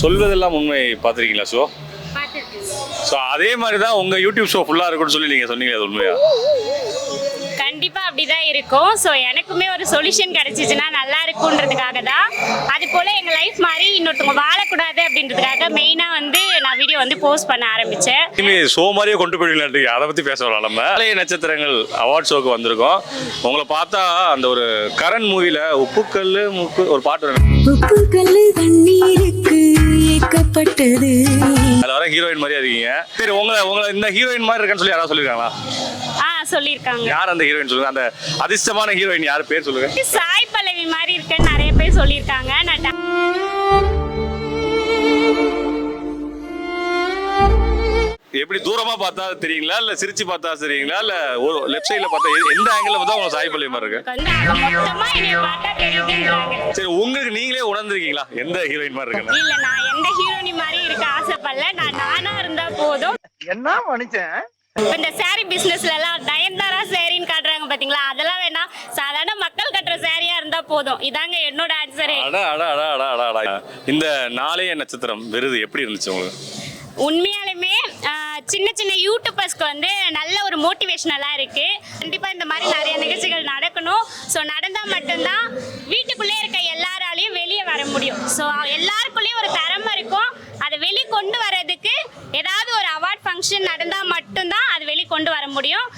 சொல்வதெல்லாம் உண்மை பார்த்துருக்கீங்களா ஷோ? ஸோ அதே மாதிரி தான் உங்கள் யூடியூப் ஷோ ஃபுல்லாக இருக்கும்னு சொல்லி நீங்கள் சொன்னீங்க, அது உண்மையா? கண்டிப்பாக அப்படி தான் இருக்கும். ஸோ எனக்குமே ஒரு சொல்யூஷன் கிடச்சிச்சின்னா நல்லா இருக்குன்றதுக்காக தான். அது போல் எங்கள் லைஃப் மாதிரி இன்னொருத்தவங்க வாழக்கூடாது அப்படின்றதுக்காக மெயினாக வந்து நான் வீடியோ வந்து போஸ்ட் பண்ண ஆரம்பித்தேன். இனிமேல் ஷோ மாதிரியே கொண்டு போயிடலான்ட்டு அதை பற்றி பேச வரலாம். நம்ம நாளைய நட்சத்திரங்கள் அவார்ட் ஷோக்கு வந்திருக்கோம். உங்களை பார்த்தா அந்த ஒரு கரண் மூவியில் உப்புக்கல் முக்கு ஒரு பாட்டு உப்புக்கல் தண்ணீருக்கு ஏக்கப்பட்டது. அதில் வர ஹீரோயின் மாதிரியா இருக்கீங்க. சரி, உங்களை இந்த ஹீரோயின் மாதிரி இருக்கேன்னு சொல்லி யாராவது சொல்லியிருக்காங்களா? சொல்லியிருக்காங்க. யார் அந்த ஹீரோயின் சொல்லுங்க, அந்த அதிர்ஷ்டமான ஹீரோயின் யார் பேர் சொல்லுங்க. சாய் பல்லவி மாதிரி இருக்குன்னு நிறைய பேர் சொல்லியிருக்காங்க. எப்படி தூரமா பார்த்தா தெரியுங்களா, இல்ல சிரிச்சு பார்த்தா தெரியுங்களா, இல்ல ஒரு லெஃப்ட் சைடுல பார்த்தா எந்த ஆங்கிள் பார்த்தா உங்களுக்கு சாய் பல்லவி மாதிரி இருக்கு? மொத்தமா என்னைய பார்த்தா தெரியுதுன்றாங்க. சரி, உங்களுக்கு நீங்களே உணர்ந்திருக்கீங்களா எந்த ஹீரோயின் மாதிரி இருக்குன்னு? இல்ல, நான் எந்த ஹீரோனி மாதிரி இருக்க ஆசைப்படல. நானா இருந்தா போதும். என்ன மனுஷன் இந்த சாரி பிசினஸ்ல எல்லாம் நயன்தாரா சாரின்னு காட்டுறாங்க பாத்தீங்களா, அதெல்லாம் வேணாம். சாதாரண மக்கள் கட்டுற சாரியா இருந்தா போதும். இதாங்க என்னோட ஆன்சரே. இந்த நாளைய நட்சத்திரம் விருது எப்படி இருந்துச்சு உங்களுக்கு? உண்மையாலுமே சின்ன சின்ன யூடியூபர்ஸ்க்கு வந்து நல்ல ஒரு மோட்டிவேஷனலாக இருக்குது. கண்டிப்பாக இந்த மாதிரி நிறைய நிகழ்ச்சிகள் நடக்கணும். ஸோ நடந்தால் மட்டும்தான் வீட்டுக்குள்ளே இருக்க எல்லாராலையும் வெளியே வர முடியும். ஸோ எல்லாருக்குள்ளேயும் ஒரு திறமை இருக்கும். அதை வெளிக்கொண்டு வர்றதுக்கு ஏதாவது ஒரு அவார்ட் ஃபங்க்ஷன் நடந்தால் மட்டும்தான் அது வெளிக்கொண்டு வர முடியும்.